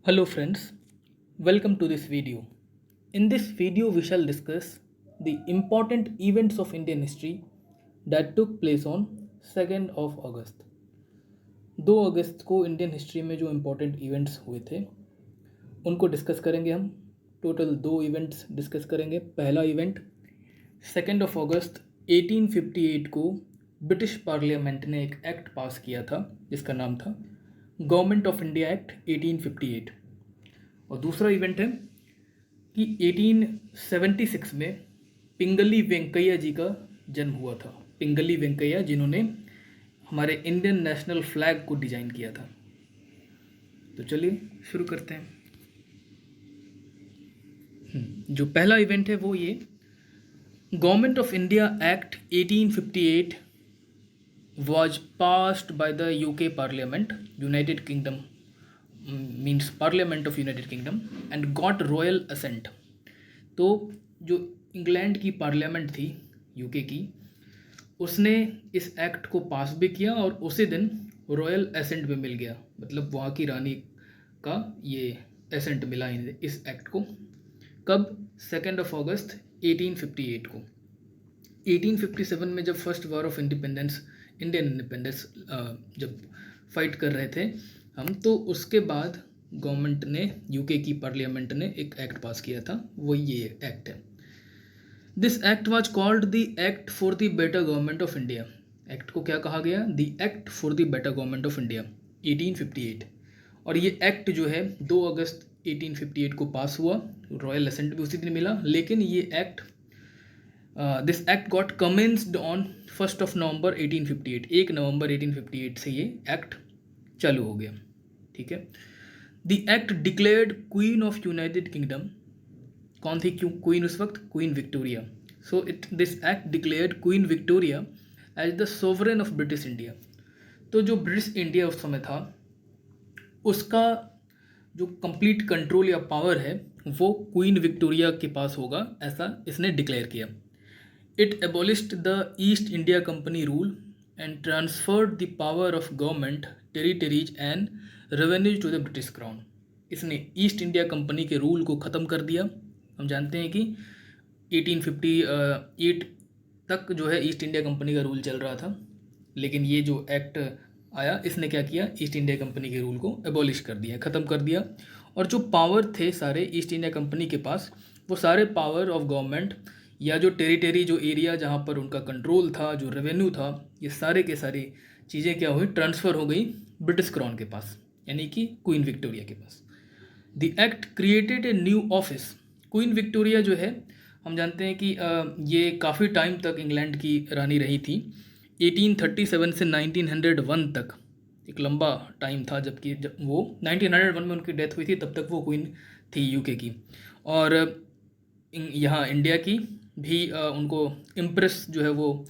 Hello friends, welcome to this video. In this video we shall discuss the important events of Indian history that took place on 2nd of August. 2 अगस्त को Indian history में जो important events हुए थे उनको discuss करेंगे हम। Total 2 events discuss करेंगे। पहला इवेंट 2nd ऑफ अगस्त 1858 को ब्रिटिश पार्लियामेंट ने एक एक्ट पास किया था जिसका नाम था गवर्नमेंट ऑफ इंडिया एक्ट 1858। और दूसरा इवेंट है कि 1876 में पिंगली वेंकैया जी का जन्म हुआ था। पिंगली वेंकैया जिन्होंने हमारे इंडियन नेशनल फ्लैग को डिज़ाइन किया था। तो चलिए शुरू करते हैं। जो पहला इवेंट है वो ये government of India act 1858 was passed by the UK Parliament, United Kingdom means Parliament of United Kingdom and got royal assent। तो जो इंग्लैंड की पार्लियामेंट थी यूके की उसने इस एक्ट को पास भी किया और उसी दिन रॉयल एसेंट भी मिल गया, मतलब वहाँ की रानी का ये एसेंट मिला इस एक्ट को। कब? 2nd ऑफ अगस्त 1858 को। 1857 में जब first war of independence, Indian independence जब फाइट कर रहे थे हम, तो उसके बाद गवर्नमेंट ने, यूके की पार्लियामेंट ने एक एक्ट पास किया था, वो ये एक्ट है। This act was called the act for the better government of India. Act को क्या कहा गया? The act for the better government of India 1858। और ये एक्ट जो है 2 अगस्त 1858 को पास हुआ, रॉयल एसेंट भी उसी दिन मिला। लेकिन ये act this act got commenced on 1st of November 1858। 1 नवंबर 1858 से ये एक्ट चालू हो गया। ठीक है। The act declared Queen of United Kingdom. कौन थी क्वीन उस वक्त? Queen Victoria. So this act declared Queen Victoria as the sovereign of British India. तो जो ब्रिटिश इंडिया उस समय था उसका जो कंप्लीट कंट्रोल या पावर है वो क्वीन विक्टोरिया के पास होगा, ऐसा इसने डिक्लेयर किया। It abolished the East India Company rule and transferred the power of government, territories and revenue to the British crown. इसने ईस्ट इंडिया कंपनी के रूल को ख़त्म कर दिया। हम जानते हैं कि 1858 तक जो है ईस्ट इंडिया कंपनी का रूल चल रहा था, लेकिन ये जो एक्ट आया इसने क्या किया? ईस्ट इंडिया कंपनी के रूल को एबॉलिश कर दिया, ख़त्म कर दिया। और जो पावर थे सारे ईस्ट इंडिया कंपनी के पास, वो सारे पावर ऑफ गवर्नमेंट या जो टेरिटरी, जो एरिया जहाँ पर उनका कंट्रोल था, जो रेवेन्यू था, ये सारे के सारी चीज़ें क्या हुई? ट्रांसफ़र हो गई ब्रिटिश क्राउन के पास, यानी कि क्वीन विक्टोरिया के पास। The act created a new office. Queen Victoria जो है हम जानते हैं कि ये काफ़ी टाइम तक इंग्लैंड की रानी रही थी। 1837 से 1901 तक एक लंबा टाइम था, जबकि जब वो 1901 में उनकी डेथ हुई थी तब तक वो क्वीन थी यूके की। और यहाँ इंडिया की भी उनको इम्प्रेस जो है वो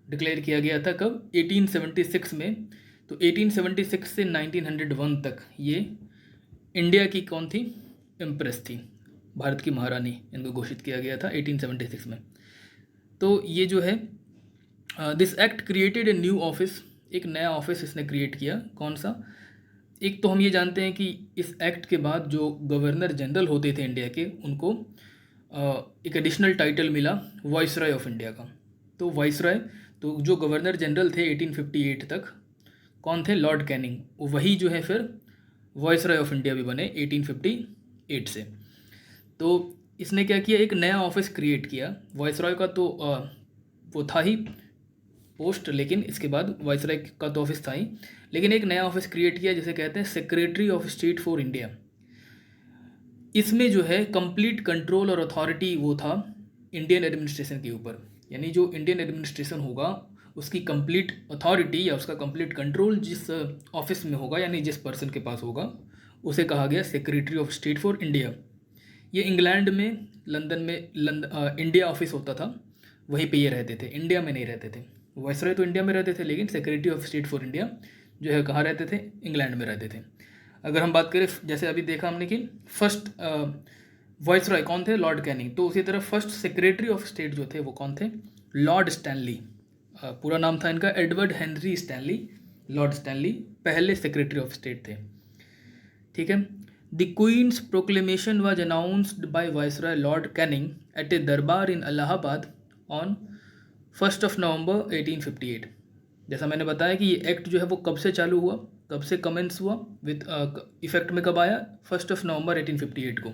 डिक्लेयर किया गया था। कब? 1876 में। तो 1876 से 1901 तक ये इंडिया की कौन थी? इम्प्रेस थी, भारत की महारानी इनको घोषित किया गया था 1876 में। तो ये जो है this act created a new office, एक नया ऑफिस इसने क्रिएट किया। कौन सा? एक तो हम ये जानते हैं कि इस एक्ट के बाद जो गवर्नर जनरल होते थे इंडिया के, उनको एक एडिशनल टाइटल मिला वाइसरॉय ऑफ इंडिया का। तो वाइसरॉय, तो जो गवर्नर जनरल थे 1858 तक, कौन थे? Lord Canning. वही जो है फिर वाइसरॉय ऑफ इंडिया भी बने 1858 से। तो इसने क्या किया? एक नया ऑफिस क्रिएट किया। वाइसरॉय का तो वो था ही पोस्ट, लेकिन इसके बाद वाइसरॉय का तो ऑफिस था ही, लेकिन एक नया ऑफिस क्रिएट किया जिसे कहते हैं secretary of state for India. इसमें जो है कंप्लीट कंट्रोल और अथॉरिटी वो था इंडियन एडमिनिस्ट्रेशन के ऊपर, यानी जो इंडियन एडमिनिस्ट्रेशन होगा उसकी कंप्लीट अथॉरिटी या उसका कंप्लीट कंट्रोल जिस ऑफिस में होगा, यानी जिस पर्सन के पास होगा, उसे कहा गया secretary of state for India. ये इंग्लैंड में, लंदन में इंडिया ऑफिस होता था, वहीं पे ये रहते थे, इंडिया में नहीं रहते थे। वाइसरॉय तो इंडिया में रहते थे, लेकिन secretary of state for India जो है कहाँ रहते थे? इंग्लैंड में रहते थे। अगर हम बात करें, जैसे अभी देखा हमने कि फर्स्ट वाइसरॉय कौन थे? Lord Canning. तो उसी तरह फर्स्ट सेक्रेटरी ऑफ स्टेट जो थे वो कौन थे? Lord Stanley. पूरा नाम था इनका Edward Henry Stanley. Lord Stanley पहले सेक्रेटरी ऑफ स्टेट थे। ठीक है। The queen's proclamation was announced by viceroy Lord Canning at a durbar in Allahabad on 1 नवंबर 1858। जैसा मैंने बताया कि ये एक्ट जो है वो कब से चालू हुआ, कब से कमेंस हुआ, विथ इफेक्ट में कब आया, 1 नवंबर 1858 को।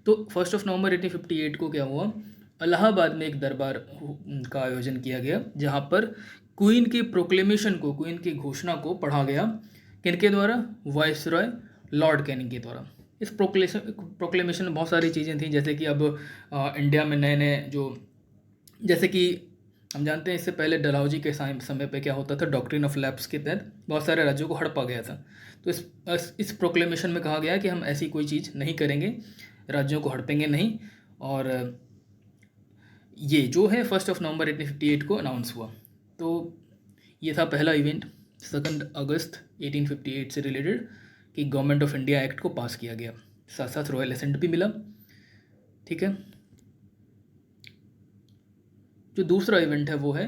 तो 1 नवंबर 1858 को क्या हुआ, इलाहाबाद में एक दरबार का आयोजन किया गया जहाँ पर क्वीन के प्रोक्लेमेशन को, क्वीन की घोषणा को पढ़ा गया। किनके द्वारा? वायसरॉय लॉर्ड कैनिंग के द्वारा। इस प्रोक्लेमेशन में बहुत सारी चीज़ें थी, जैसे कि अब इंडिया में नए नए जो, जैसे कि हम जानते हैं इससे पहले डलहौजी के समय पे क्या होता था, डॉक्ट्रिन ऑफ लैप्स के तहत बहुत सारे राज्यों को हड़पा गया था। तो इस प्रोक्लेमेशन में कहा गया कि हम ऐसी कोई चीज़ नहीं करेंगे, राज्यों को हड़पेंगे नहीं। और ये जो है 1 नवंबर 1858 को अनाउंस हुआ। तो ये था पहला इवेंट 2 अगस्त 1858 से रिलेटेड, कि गवर्नमेंट ऑफ इंडिया एक्ट को पास किया गया, साथ साथ रॉयल एसेंट भी मिला। ठीक है। जो दूसरा इवेंट है वो है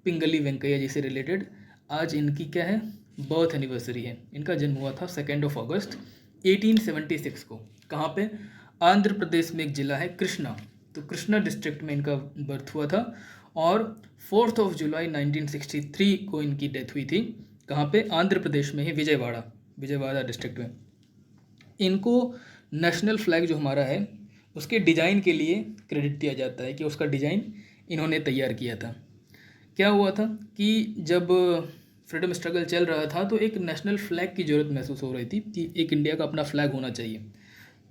पिंगली वेंकैया जी से रिलेटेड। आज इनकी क्या है, बर्थ एनिवर्सरी है। इनका जन्म हुआ था 2 अगस्त 1876 को। कहाँ पे? आंध्र प्रदेश में एक ज़िला है कृष्णा, तो कृष्णा डिस्ट्रिक्ट में इनका बर्थ हुआ था। और 4 जुलाई 1963 को इनकी डेथ हुई थी। कहाँ पे? आंध्र प्रदेश में ही विजयवाड़ा डिस्ट्रिक्ट में। इनको नेशनल फ्लैग जो हमारा है उसके डिज़ाइन के लिए क्रेडिट दिया जाता है कि उसका डिज़ाइन इन्होंने तैयार किया था। क्या हुआ था कि जब फ्रीडम स्ट्रगल चल रहा था तो एक नेशनल फ्लैग की ज़रूरत महसूस हो रही थी कि एक इंडिया का अपना फ्लैग होना चाहिए।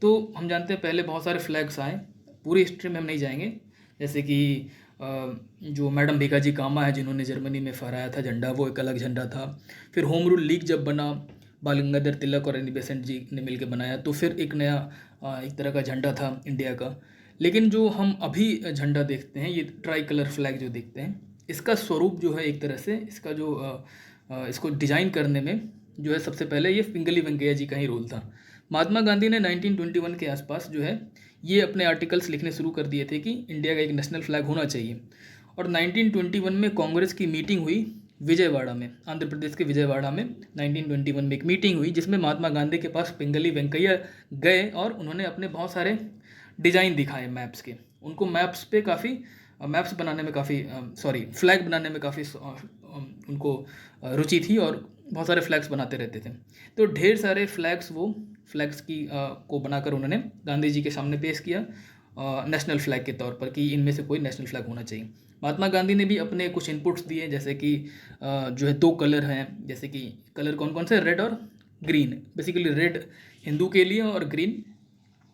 तो हम जानते हैं पहले बहुत सारे फ्लैग्स आए, पूरी हिस्ट्री में हम नहीं जाएंगे। जैसे कि जो मैडम भीखाजी कामा है जिन्होंने जर्मनी में फहराया था झंडा, वो एक अलग झंडा था। फिर होम रूल लीग जब बना, बाल गंगाधर तिलक और एनी बेसेंट जी ने मिलकर बनाया, तो फिर एक नया एक तरह का झंडा था इंडिया का। लेकिन जो हम अभी झंडा देखते हैं, ये ट्राई कलर फ्लैग जो देखते हैं, इसका स्वरूप जो है एक तरह से इसका जो इसको डिज़ाइन करने में जो है सबसे पहले ये पिंगली वेंकैया जी का ही रोल था। महात्मा गांधी ने 1921 के आसपास जो है ये अपने आर्टिकल्स लिखने शुरू कर दिए थे कि इंडिया का एक नेशनल फ्लैग होना चाहिए। और 1921 में कांग्रेस की मीटिंग हुई विजयवाड़ा में, आंध्र प्रदेश के विजयवाड़ा में 1921 में एक मीटिंग हुई जिसमें महात्मा गांधी के पास पिंगली वेंकैया गए और उन्होंने अपने बहुत सारे डिज़ाइन दिखाए मैप्स के। उनको मैप्स पे काफ़ी मैप्स बनाने में काफ़ी फ्लैग बनाने में काफ़ी उनको रुचि थी और बहुत सारे फ्लैग्स बनाते रहते थे। तो ढेर सारे फ्लैग्स की को बनाकर उन्होंने गांधी जी के सामने पेश किया नेशनल फ्लैग के तौर पर कि इनमें से कोई नेशनल फ्लैग होना चाहिए। महात्मा गांधी ने भी अपने कुछ इनपुट्स दिए, जैसे कि जो है 2 कलर हैं, जैसे कि कलर कौन कौन से, रेड और ग्रीन। बेसिकली रेड हिंदू के लिए और ग्रीन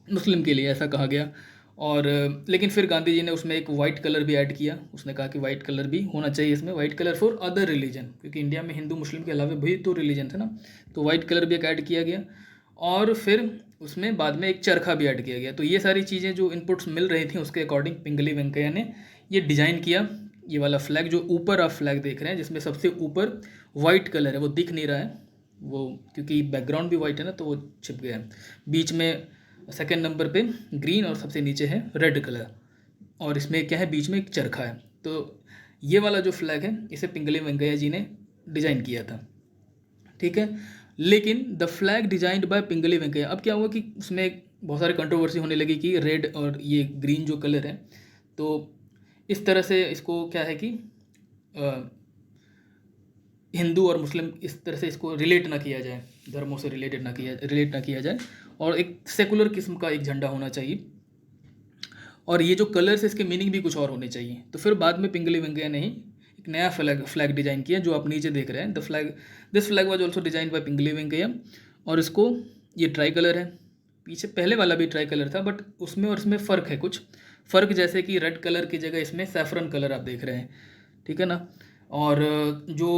मुस्लिम के लिए, ऐसा कहा गया। और लेकिन फिर गांधी जी ने उसमें एक वाइट कलर भी ऐड किया। उसने कहा कि वाइट कलर भी होना चाहिए इसमें, white colour for other religion, क्योंकि इंडिया में हिंदू मुस्लिम के अलावा भी तो रिलीजन थे ना, तो वाइट कलर भी एक ऐड किया गया। और फिर उसमें बाद में एक चरखा भी ऐड किया गया। तो ये सारी चीज़ें जो इनपुट्स मिल रही थी उसके अकॉर्डिंग पिंगली वेंकैया ने ये डिज़ाइन किया। ये वाला फ्लैग जो ऊपर आप फ्लैग देख रहे हैं जिसमें सबसे ऊपर वाइट कलर है, वो दिख नहीं रहा है वो, क्योंकि बैकग्राउंड भी वाइट है ना, तो वो छिप गया है। बीच में सेकेंड नंबर पे ग्रीन और सबसे नीचे है रेड कलर, और इसमें क्या है, बीच में एक चरखा है। तो ये वाला जो फ्लैग है इसे पिंगली वेंकैया जी ने डिज़ाइन किया था। ठीक है। लेकिन the flag designed by Pingali Venkaiah, अब क्या हुआ कि उसमें बहुत सारी कंट्रोवर्सी होने लगी कि रेड और ये ग्रीन जो कलर है, तो इस तरह से इसको क्या है कि हिंदू और मुस्लिम इस तरह से इसको रिलेट ना किया जाए, धर्मों से रिलेट ना किया जाए, और एक सेकुलर किस्म का एक झंडा होना चाहिए। और ये जो कलर्स है इसके मीनिंग भी कुछ और होने चाहिए। तो फिर बाद में पिंगली वेंकैया ने ही एक नया फ्लैग डिज़ाइन किया जो आप नीचे देख रहे हैं। This flag was also designed by Pingali Venkayya. और इसको, ये ट्राई कलर है, पीछे पहले वाला भी ट्राई कलर था, बट उसमें और इसमें फ़र्क है कुछ फ़र्क, जैसे कि रेड कलर की जगह इसमें सैफरन कलर आप देख रहे हैं। ठीक है ना। और जो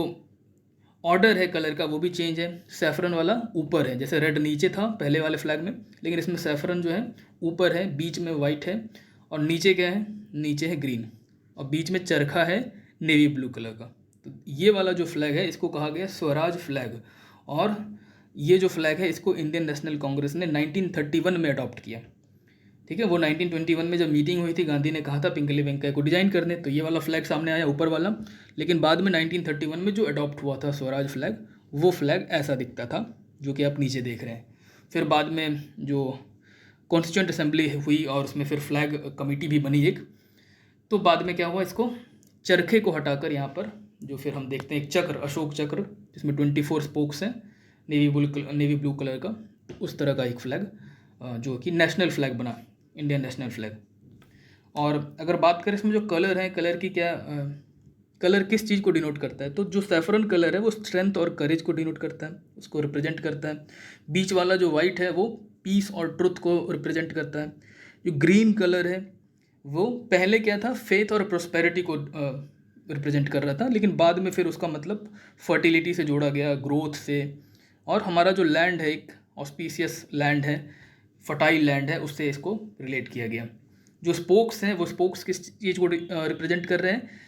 ऑर्डर है कलर का वो भी चेंज है। सैफरन वाला ऊपर है, जैसे रेड नीचे था पहले वाले फ्लैग में, लेकिन इसमें सैफरन जो है ऊपर है, बीच में वाइट है, और नीचे क्या है, नीचे है ग्रीन, और बीच में चरखा है नेवी ब्लू कलर का। तो ये वाला जो फ्लैग है इसको कहा गया स्वराज फ्लैग। और ये जो फ्लैग है इसको इंडियन नेशनल कांग्रेस ने 1931 में अडॉप्ट किया। ठीक है। वो 1921 में जब मीटिंग हुई थी, गांधी ने कहा था पिंगली वेंकैया को डिजाइन करने, तो ये वाला फ्लैग सामने आया ऊपर वाला। लेकिन बाद में 1931 में जो अडॉप्ट हुआ था स्वराज फ्लैग, वो फ्लैग ऐसा दिखता था जो कि आप नीचे देख रहे हैं। फिर बाद में जो कॉन्स्टिट्यूंट असेंबली हुई और उसमें फिर फ्लैग कमेटी भी बनी एक, तो बाद में क्या हुआ, इसको चरखे को हटाकर यहाँ पर जो फिर हम देखते हैं एक चक्र, अशोक चक्र जिसमें 24 स्पोक्स हैं, नेवी ब्लू कलर का, तो उस तरह का एक फ्लैग जो कि नेशनल फ्लैग बना, इंडियन नेशनल फ्लैग। और अगर बात करें इसमें जो कलर है, कलर की क्या कलर किस चीज़ को डिनोट करता है, तो जो सैफरन कलर है वो स्ट्रेंथ और करेज को डिनोट करता है, उसको रिप्रेजेंट करता है। बीच वाला जो वाइट है वो पीस और ट्रुथ को रिप्रेजेंट करता है। जो ग्रीन कलर है वो पहले क्या था, फेथ और प्रोस्पेरिटी को रिप्रेजेंट कर रहा था, लेकिन बाद में फिर उसका मतलब फर्टिलिटी से जोड़ा गया, ग्रोथ से, और हमारा जो लैंड है एक ऑस्पिशियस लैंड है, फर्टाइल लैंड है, उससे इसको रिलेट किया गया। जो स्पोक्स हैं वो स्पोक्स किस चीज़ को रिप्रेजेंट कर रहे हैं,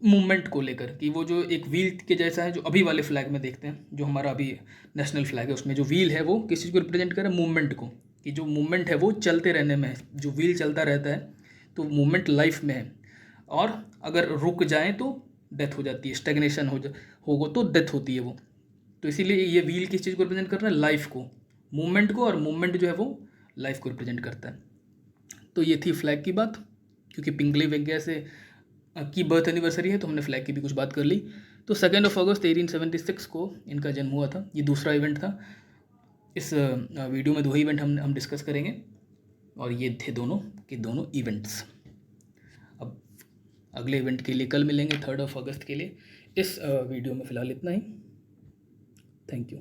मूवमेंट को लेकर, कि वो जो एक व्हील के जैसा है जो अभी वाले फ्लैग में देखते हैं, जो हमारा अभी नेशनल फ्लैग है उसमें जो व्हील है वो किस चीज़ को रिप्रेजेंट कर रहा है, मूवमेंट को, कि जो मूवमेंट है वो चलते रहने में है, जो व्हील चलता रहता है तो मूवमेंट लाइफ में है, और अगर रुक जाए तो डेथ हो जाती है, स्टेगनेशन होगा तो डेथ होती है वो। तो इसीलिए ये व्हील किस चीज़ को रिप्रेजेंट कर रहा है, लाइफ को, मूवमेंट को, और मूवमेंट जो है वो लाइफ को रिप्रेजेंट करता है। तो ये थी फ्लैग की बात, क्योंकि पिंगली वेंकैया से की बर्थ एनिवर्सरी है तो हमने फ्लैग की भी कुछ बात कर ली। तो 2 अगस्त 1876 को इनका जन्म हुआ था, ये दूसरा इवेंट था। इस वीडियो में 2 ही इवेंट हम डिस्कस करेंगे, और ये थे दोनों के दोनों इवेंट्स। अब अगले इवेंट के लिए कल मिलेंगे 3 अगस्त के लिए। इस वीडियो में फ़िलहाल इतना ही। Thank you.